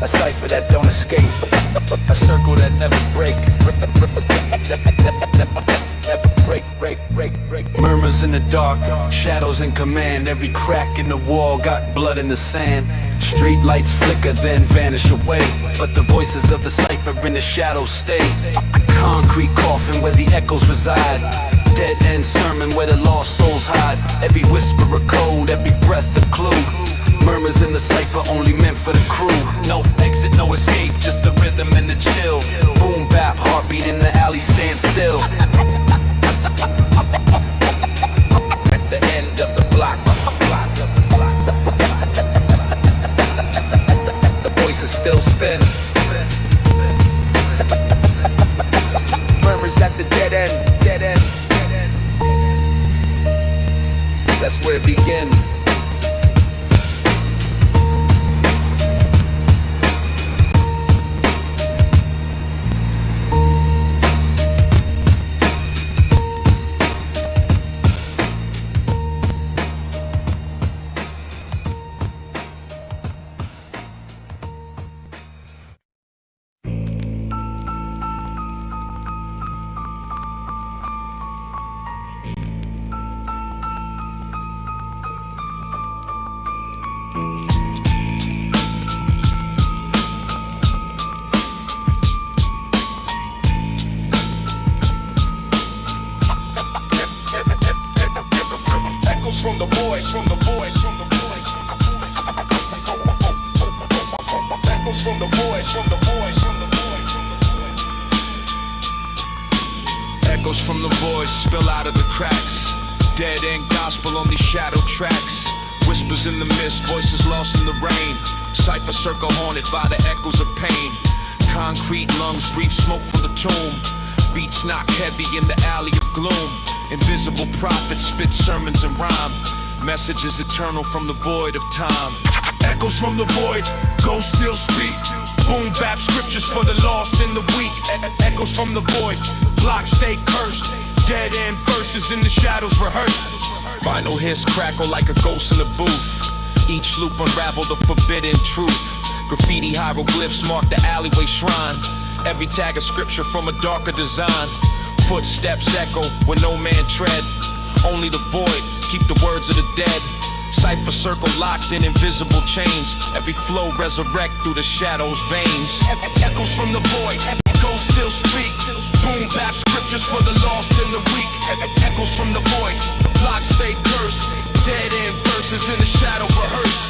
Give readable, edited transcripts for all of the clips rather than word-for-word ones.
A cipher that don't escape, a circle that never break. Murmurs in the dark, shadows in command. Every crack in the wall got blood in the sand. Street lights flicker then vanish away, but the voices of the cipher in the shadows stay. Concrete coffin where the echoes reside. Dead end sermon where the lost souls hide. Every whisper a code, every breath a clue. Murmurs in the cipher only meant for the crew. No exit, no escape, just the rhythm and the chill. Boom bap, heartbeat in the alley, stand still. At the end of the block, the voices still spin. Murmurs at the dead end, dead end. That's where it begins. Echoes from the void spill out of the cracks. Dead end gospel on these shadow tracks. Whispers in the mist, voices lost in the rain. Cipher circle haunted by the echoes of pain. Concrete lungs breathe smoke from the tomb. Beats knock heavy in the alley of gloom. Invisible prophets spit sermons and rhyme. Messages eternal from the void of time. Echoes from the void, ghosts still speak. Boom bap scriptures for the lost and the weak. Echoes from the void, blocks stay cursed. Dead end verses in the shadows rehearsed. Final hiss crackle like a ghost in the booth. Each loop unravel the forbidden truth. Graffiti hieroglyphs mark the alleyway shrine. Every tag a scripture from a darker design. Footsteps echo where no man tread. Only the void keep the words of the dead. Cipher circle locked in invisible chains. Every flow resurrect through the shadows' veins. Echoes from the void, echoes still speak. Boom bap scriptures for the lost and the weak. Echoes from the void, blocks stay cursed. Dead end verses in the shadow rehearsed.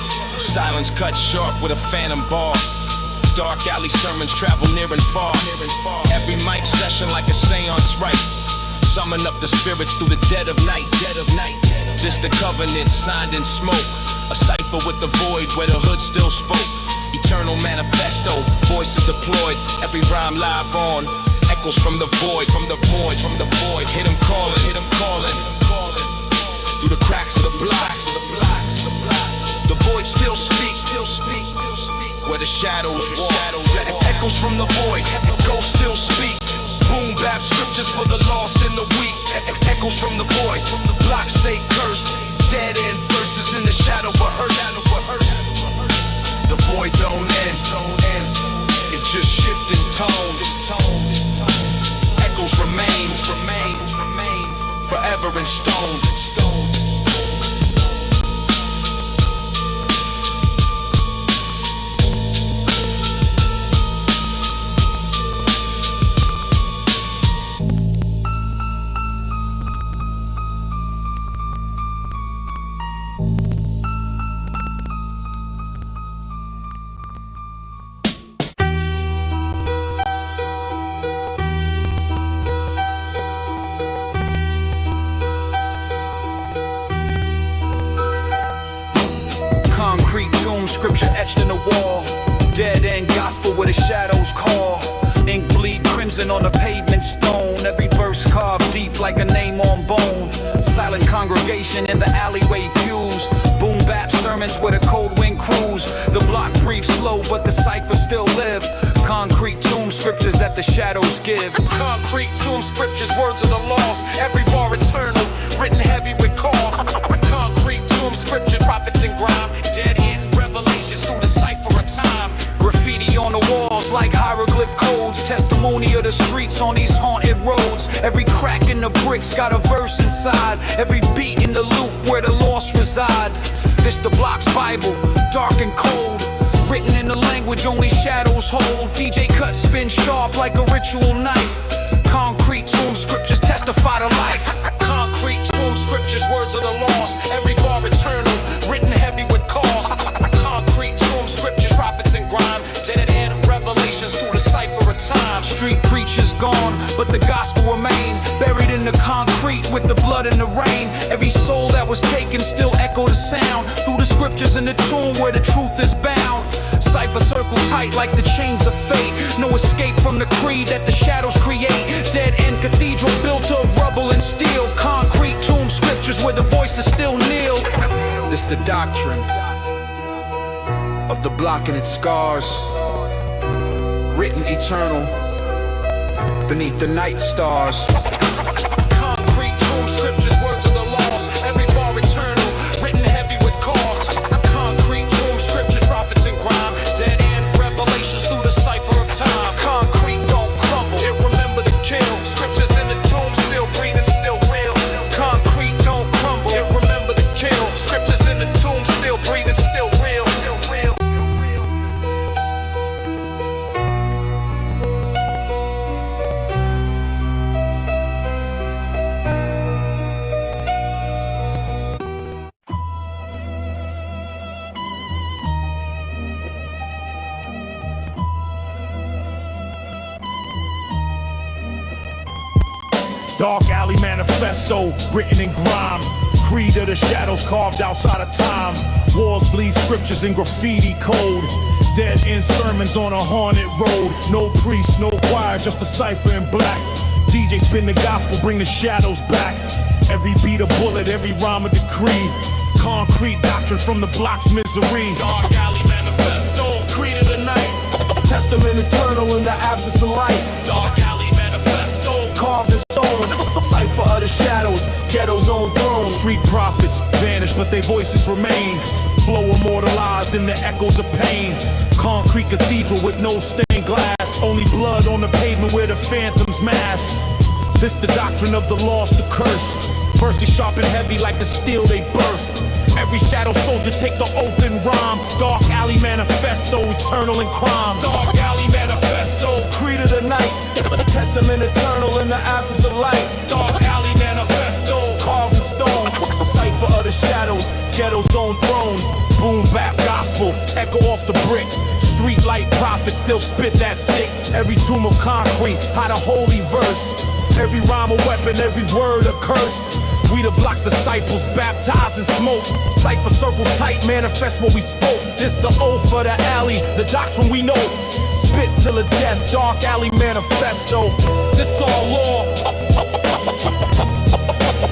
Silence cut sharp with a phantom bar. Dark alley sermons travel near and far. Every mic session like a seance right. Summon up the spirits through the dead of night. This the covenant signed in smoke. A cipher with the void where the hood still spoke. Eternal manifesto, voices deployed. Every rhyme live on. Echoes from the void, from the void, from the void. Hit 'em calling, hit 'em calling. Through the cracks of the blocks, the void still speaks, where the shadows walk. Echoes from the void, echoes still speak. Boom bap scriptures for the lost and the weak. Echoes from the void, blocks stay cursed. Dead end verses in the shadow rehearsed. The void don't end, it just shifts in tone. Echoes remain forever in stone. Scripture etched in the wall. Dead end gospel where the shadows call. Ink bleed crimson on the pavement stone. Every verse carved deep like a name on bone. Silent congregation in the alleyway pews. Boom bap sermons where the cold wind cruise. The block breathes slow but the cipher still live. Concrete tomb scriptures that the shadows give. Concrete tomb scriptures, words of the lost. Every bar eternal, written heavy with cause. Concrete tomb scriptures, prophets in grime. Dead end revelations through the cipher of time. Graffiti just like hieroglyph codes. Testimony of the streets on these haunted roads. Every crack in the bricks got a verse inside. Every beat in the loop where the lost reside. This the block's Bible, dark and cold. Written in the language only shadows hold. DJ cut spin sharp like a ritual knife. Concrete tomb scriptures testify to life. Concrete tomb scriptures, words of the lost. Every bar eternal, written heavy with cost. Concrete tomb scriptures, prophets and grime. Dead end revelations through the cipher of time. Street preachers gone, but the gospel remain. Buried in the concrete with the blood and the rain. Every soul that was taken still echo the sound. Through the scriptures in the tomb where the truth is bound. Cipher circle tight like the chains of fate. No escape from the creed that the shadows create. Dead end cathedral built of rubble and steel. Concrete tomb scriptures where the voices still kneel. This the doctrine of the block and its scars. Written eternal beneath the night stars. Concrete tomb scriptures, words of the lost. Every bar eternal, written heavy with cost. Concrete tomb scriptures, prophets and grime. Dead end revelations through the cipher of time. Concrete don't crumble, it remember to kill. Scriptures in the tomb still breathing, still real. Concrete don't crumble, it remember to kill. Scriptures in the tomb still breathing, still real. Dark alley manifesto, written in grime. Creed of the shadows carved outside of time. Walls bleed scriptures in graffiti code. Dead end sermons on a haunted road. No priest, no choir, just a cipher in black. DJ spin the gospel, bring the shadows back. Every beat a bullet, every rhyme a decree. Concrete doctrine from the block's misery. Dark alley manifesto, creed of the night. Testament eternal in the absence of light. Dark alley manifesto, carved in stone. Cipher of the shadows, ghetto's own throne. Street prophets vanish, but their voices remain. Flow immortalized in the echoes of pain. Concrete cathedral with no stained glass. Only blood on the pavement where the phantoms mass. This the doctrine of the lost, the curse. Verses sharp and heavy like the steel they burst. Every shadow soldier take the oath and rhyme. Dark alley manifesto, eternal in crime. Dark alley manifesto, creed of the night. Testament eternal in the absence of light. Dark alley manifesto, carved in stone. Cipher of the shadows, ghetto's own throne. Boom bap gospel, echo off the brick. Street light prophets still spit that stick. Every tomb of concrete, hide a holy verse. Every rhyme a weapon, every word a curse. We the block's disciples, baptized in smoke. Cipher circle tight, manifest what we spoke. This the oath of the alley, the doctrine we know. Spit till the death, dark alley manifesto. This all law,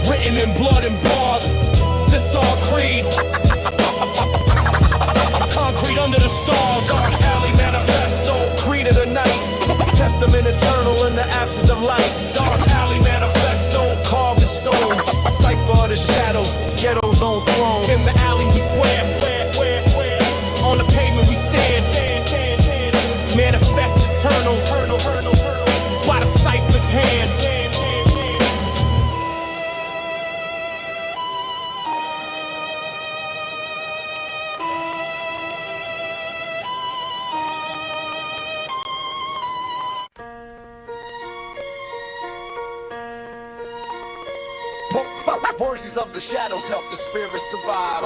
written in blood and bars. This all creed, concrete under the stars. Dark alley manifesto, creed of the night. Testament eternal in the absence of light. Dark alley manifesto, carved in stone. Cipher of the shadows, ghetto's own throne. In the alley we swear, on the pavement we stand. Manifest eternal, by the cipher's hand. Voices of the shadows help the spirit survive.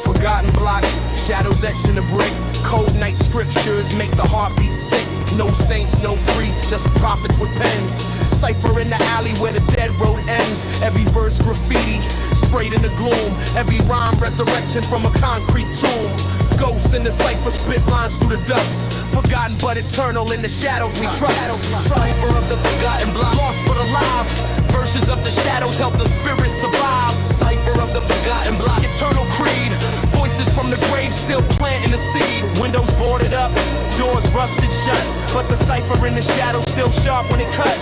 Forgotten block, shadows etched in the brick. Cold night scriptures make the heartbeat sick. No saints, no priests, just prophets with pens. Cipher in the alley where the dead road ends. Every verse graffiti, sprayed in the gloom. Every rhyme resurrection from a concrete tomb. Ghosts in the cipher spit lines through the dust. Forgotten but eternal in the shadows we trust. Cipher of the forgotten block, lost but alive. Verses of the shadows help the spirit survive. Cipher of the forgotten block, eternal creed. Voices Voices from the grave still planting the seed. Windows boarded up, doors rusted shut, but the cipher in the shadow still sharp when it cut.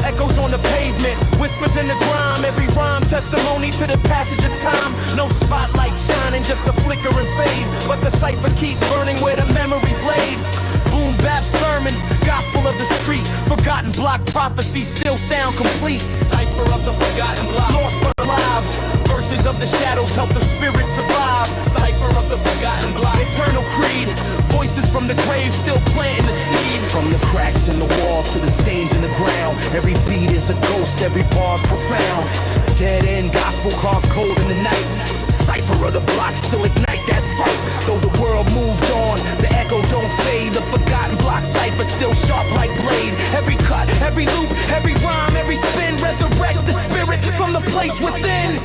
Echoes on the pavement, whispers in the grime. Every rhyme testimony to the passage of time. No spotlight shining, just a flicker and fade, but the cipher keep burning where the memories laid. Boom bap sermons, gospel of the street. Forgotten block prophecies still sound complete. Cipher of the forgotten block, Lost but alive. Verses of the shadows help the spirit survive. cipher of the forgotten block. Eternal creed, voices from the grave still planting the seed. From the cracks in the wall to the stains in the ground, every beat is a ghost, every bar's profound. Dead end gospel carved cold in the night. Cipher of the block still ignite that fight. Though the world moved on, the echo don't fade. The forgotten block cipher still sharp like blade. Every cut, every loop, every rhyme, every spin resurrect the spirit from the place within.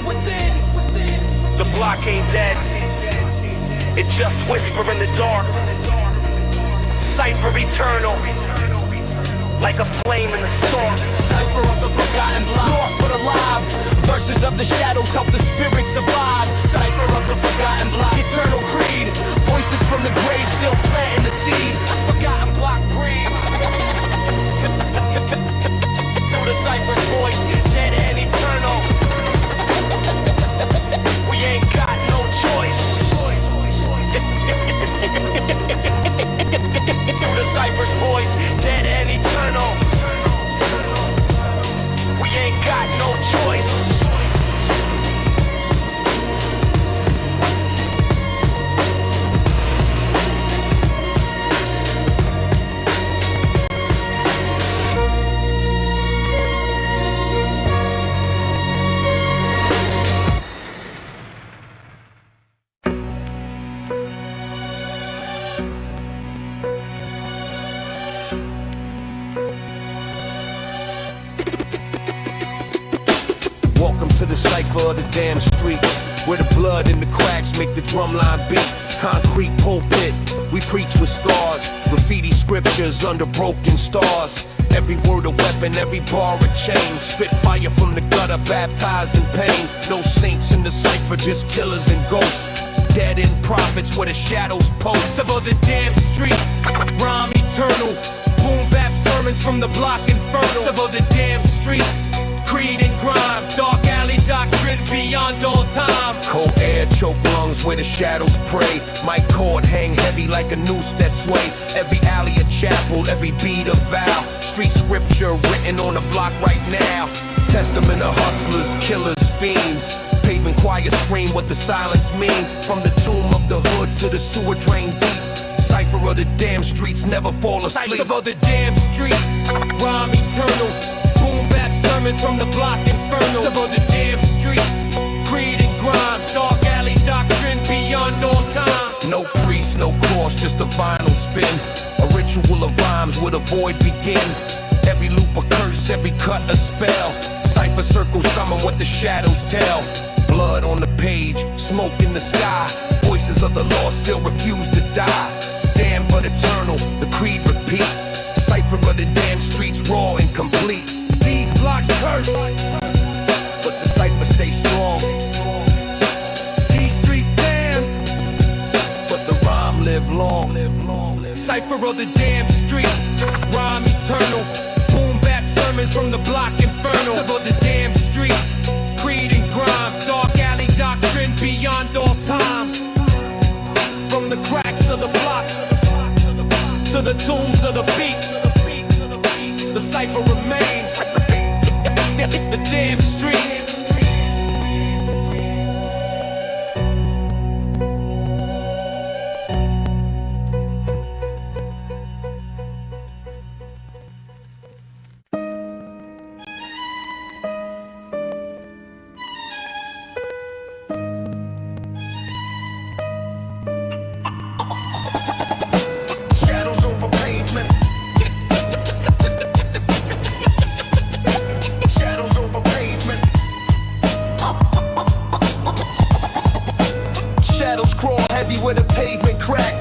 The block ain't dead, it just whisper in the dark. Cipher eternal, like a flame in the storm. Cipher of the forgotten block, Lost but alive, verses of the shadows help the spirit survive. cipher of the forgotten block. Eternal creed, voices from the grave still planting the seed. Forgotten block breathe. Through the cipher's voice, dead and eternal. We ain't got no choice. Through the cipher's voice, dead and eternal. We ain't got no choice. Welcome to the cipher of the damn streets, where the blood in the cracks make the drumline beat. Concrete pulpit, we preach with scars. Graffiti scriptures under broken stars. Every word a weapon, every bar a chain. Spit fire from the gutter, baptized in pain. No saints in the cipher, just killers and ghosts. Dead end prophets where the shadows post. Cipher of the damn streets, rhyme eternal. Boom bap sermons from the block infernal. Cipher of the damn streets, creed and grime. Dark alley doctrine beyond all time. Cold air, choke lungs where the shadows pray. My cord hang heavy like a noose that sway. Every alley a chapel, every beat a vow. Street scripture written on the block right now. Testament of hustlers, killers, fiends. Pavement choir scream what the silence means. From the tomb of the hood to the sewer drain deep. Cipher of the damn streets never fall asleep. Cipher of the damn streets, rhyme eternal. Boom bap sermons from the block infernal. Cipher of the damn streets, creed and grime. Dark alley doctrine beyond all time. No priest, no cross, just a vinyl spin. A ritual of rhymes where the void begin. Every loop a curse, every cut a spell. Cipher circle summon what the shadows tell. Blood on the page, smoke in the sky. Voices of the lost still refuse to die. Damn but eternal, the creed repeat. Cipher of the damn streets raw and complete. These blocks curse, but the cipher stays strong. These streets damn, but the rhyme live long. Cipher of the damn streets, rhyme eternal. Boom bap sermons from the block infernal. Cipher of the damn streets, creed and grime. Dark alley doctrine beyond all time. From the cracks of the block to the tombs of the beat, the cipher remain. The damn streets. Shadows over pavement. Shadows over pavement. Shadows crawl heavy with a pavement crack.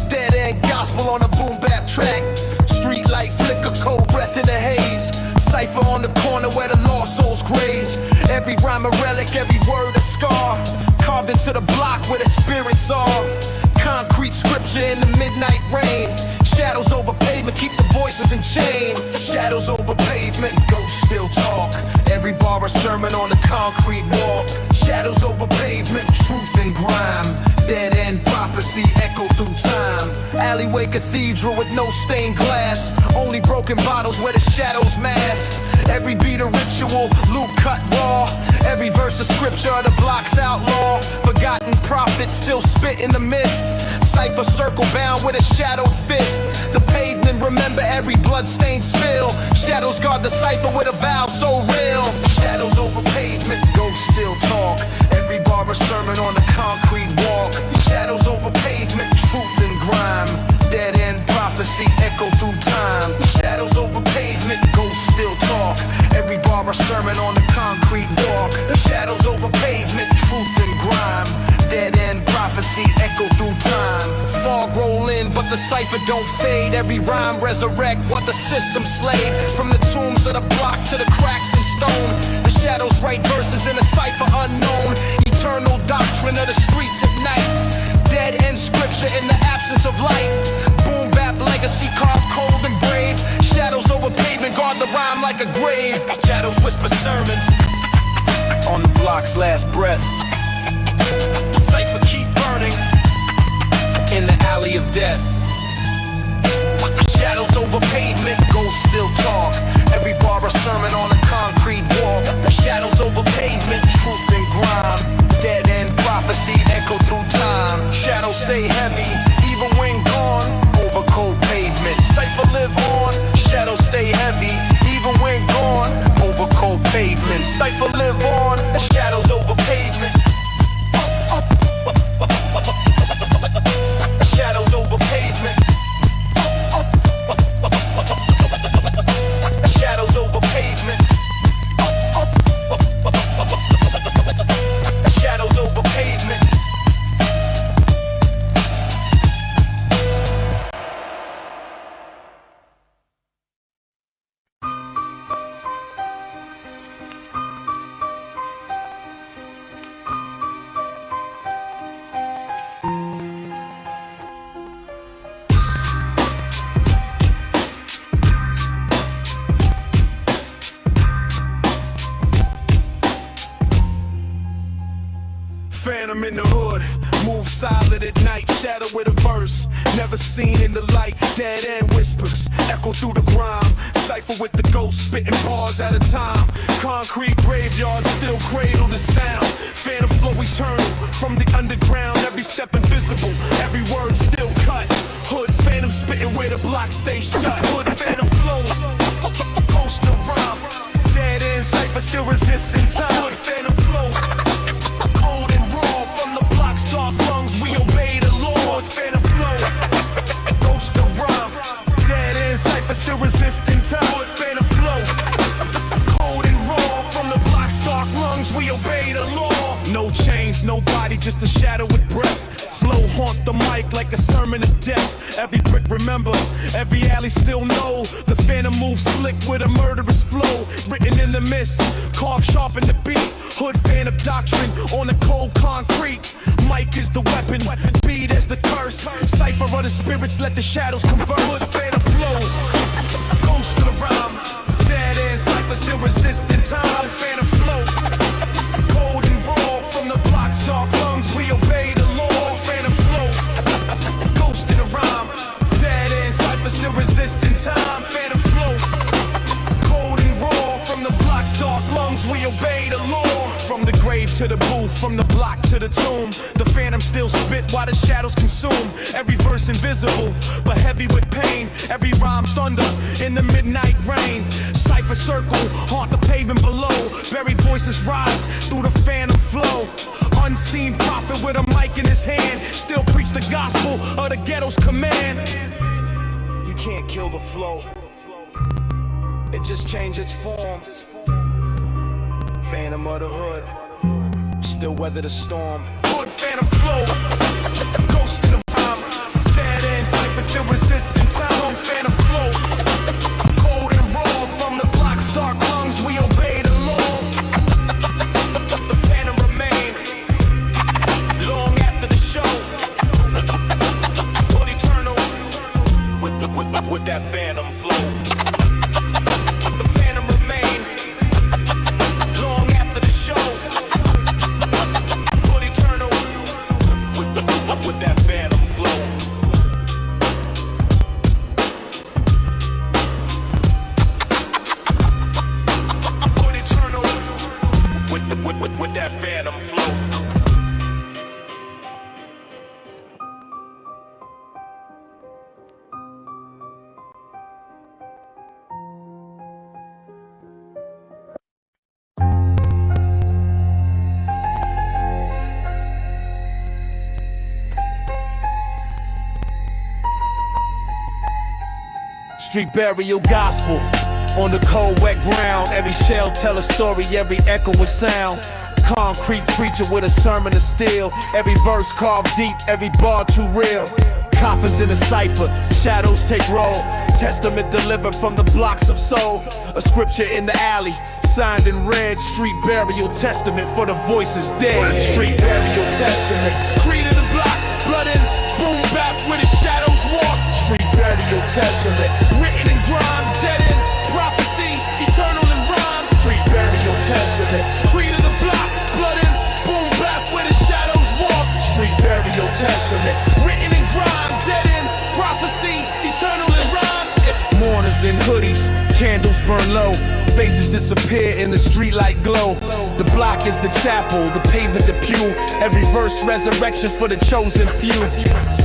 Dead end gospel on a boom bap track. Street light flicker, cold breath in the haze. Cipher on the corner where the lost souls graze. Every rhyme a relic, every word a scar. Carved into the block where the spirits are. Concrete scripture in the midnight rain. Shadows over pavement, keep the voices in chain. Shadows over pavement, ghosts still talk. Every bar a sermon on the concrete walk. Shadows over pavement, truth and grime. Dead end prophecy echo through time. Alleyway cathedral with no stained glass. Only broken bottles where the shadows mask. Every beat a ritual, loop cut raw. Every verse of scripture the block's outlaw. Forgotten prophets still spit in the mist. Cipher circle bound with a shadowed fist. The pavement remember every bloodstained spill. Shadows guard the cipher with a vow so real. Shadows over pavement, ghosts still talk. Every bar a sermon on the concrete walk. Shadows over pavement, truth and grime. Dead end prophecy echo through time. Shadows over pavement, ghosts still talk. Every bar a sermon on the concrete walk. Shadows over pavement, truth and grime. Dead end prophecy echo through time. Fog roll in, but the cipher don't fade. Every rhyme resurrect what the system slayed. From the tombs of the block to the cracks in stone. The shadows write verses in a cipher unknown. Eternal doctrine of the streets at night. Dead end scripture in the absence of light. Boom bap legacy carved cold and brave. Shadows over pavement guard the rhyme like a grave. Shadows whisper sermons on the block's last breath. Cipher keep burning in the alley of death. Shadows over pavement, ghosts still talk. Every bar a sermon on a concrete walk. Shadows over pavement, truth and grime. Dead end prophecy echo through time. Shadows stay heavy, even when gone. Over cold pavement, cipher live on. Shadows stay heavy, even when gone. Over cold pavement, cipher live on. Shadows over pavement. Shadows over pavement. Shadows over pavement. Shadows over pavement. Phantom in the hood, move silent at night, shadow with a verse, never seen in the light, dead end whispers, echo through the grime, cipher with the ghost, spitting bars at a time, concrete graveyard, still cradle the sound, phantom flow eternal, from the underground, every step invisible, every word still cut, hood phantom spitting where the block stay shut, hood phantom flow, ghost of rhyme, dead end cipher still resisting time, hood phantom flow, dark lungs, we obey the Lord. Phantom flow, ghost of rhyme. Dead end cipher still resisting time. Phantom flow, cold and raw. From the block's dark lungs, we obey the law. No chains, no body, just a shadow with breath. Flow haunt the mic like a sermon of death. Every brick remember, every alley still know. The phantom moves slick with a murderous flow. Written in the mist, carved sharp in the beat. Hood phantom doctrine on the cold concrete. Mic is the weapon, beat is the curse. Cipher of the spirits, let the shadows converse. Hood phantom flow, ghost of the rhyme. Dead end cipher still resisting time. Phantom flow, cold and raw. From the block's dark lungs, we obey the law. Phantom flow, ghost of the rhyme. Dead end cipher still resisting time. Phantom flow, cold and raw. From the block's dark lungs, we obey the law. From the grave to the booth, from the block to the tomb, the phantom still spit while the shadows consume. Every verse invisible, but heavy with pain. Every rhyme thunder in the midnight rain. Cipher circle, haunt the pavement below. Buried voices rise through the phantom flow. Unseen prophet with a mic in his hand, still preach the gospel of the ghetto's command. You can't kill the flow, it just changes its form. Phantom of the hood, still weather the storm. Hood phantom flow, ghost in the rhyme. Dead end cipher still resisting time. Phantom flow, cold and raw. From the block's dark lungs, we obey the law. The phantom remain long after the show. with that phantom flow. The phantom remain long after the show. Put eternal with that phantom flow. Put eternal with that phantom flow. Street burial gospel on the cold wet ground. Every shell tell a story, every echo a sound. Concrete preacher with a sermon of steel. Every verse carved deep, every bar too real. Coffins in a cipher, shadows take roll. Testament delivered from the blocks of soul. A scripture in the alley, signed in red. Street burial testament for the voices dead. Street burial testament, creed of the block, blood in, boom bap where the shadows walk. Street burial testament, written in grime, dead in prophecy, eternal in rhyme. Street burial testament, creed of the block, blood in, boom bap where the shadows walk. Street burial testament, written in grime, dead in prophecy, eternal in rhyme. Mourners in hoodies, candles burn low. Faces disappear in the streetlight glow. The block is the chapel, the pavement the pew. Every verse resurrection for the chosen few.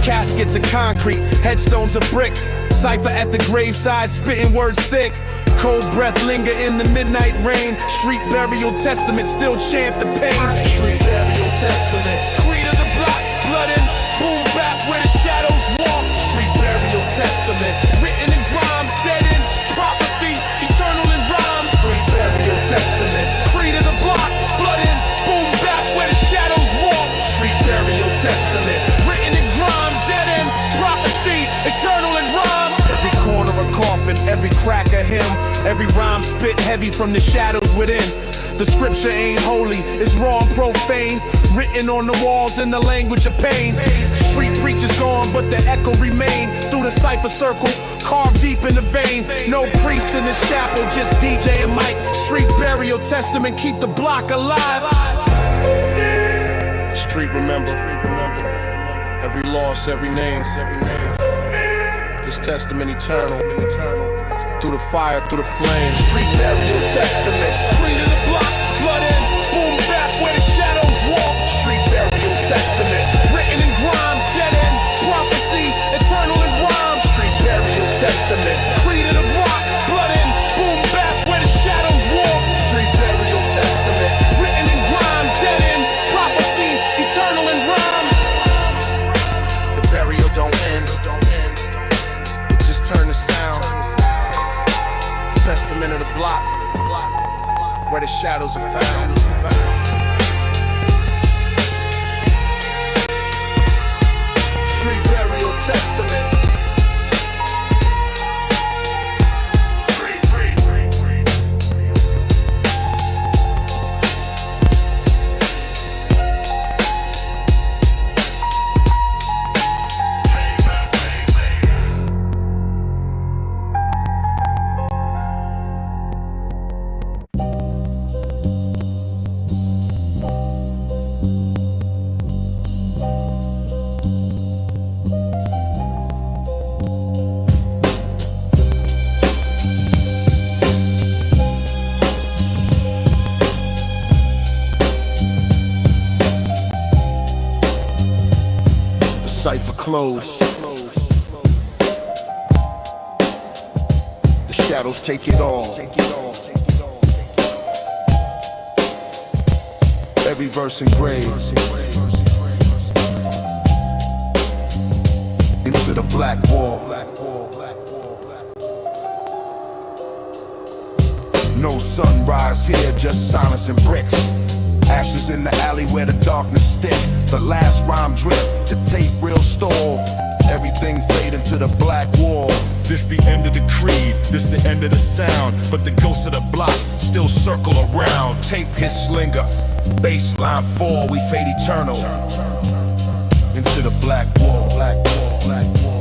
Caskets of concrete, headstones of brick. Cipher at the graveside, spitting words thick. Cold breath linger in the midnight rain. Street burial testament still chant the pain. Street burial testament, creed of the block, blood in, boom bap where the shadows walk. Street burial testament, written in grime, dead in prophecy, eternal in rhyme. Street burial testament, creed of the block, blood in, boom bap where the shadows walk. Street burial testament, written in grime, dead in prophecy, eternal in rhyme. Every corner a coffin, every crack a hymn, every rhyme spit heavy from the shadows within. The scripture ain't holy, it's raw and profane, written on the walls in the language of pain. Street preachers gone, but the echo remain. Through the cipher circle, carved deep in the vein. No priest in this chapel, just DJ and mic. Street burial testament, keep the block alive. Street remember, every loss, every name. This testament eternal, through the fire, through the flames. Street burial testament, creed of the block, blood in, boom bap where the shadows walk. Street burial testament, written in grime, dead in prophecy, eternal in rhyme. Street burial testament, creed of the block, blood in, boom bap where the shadows walk. Street burial testament, written in grime, dead in prophecy, eternal in rhyme. The burial don't end. Turn the sound. Testament of the block, where the shadows are found. Street burial testament. Cipher closed. The shadows take it all. Every verse engraved into the black wall. No sunrise here, just silence and bricks. Ashes in the alley where the darkness stick. The last rhyme drift, the tape reel stall. Everything fade into the black wall. This the end of the creed, this the end of the sound. But the ghosts of the block still circle around. Tape hits linger, baseline fall, we fade eternal into the black wall, black wall, black wall.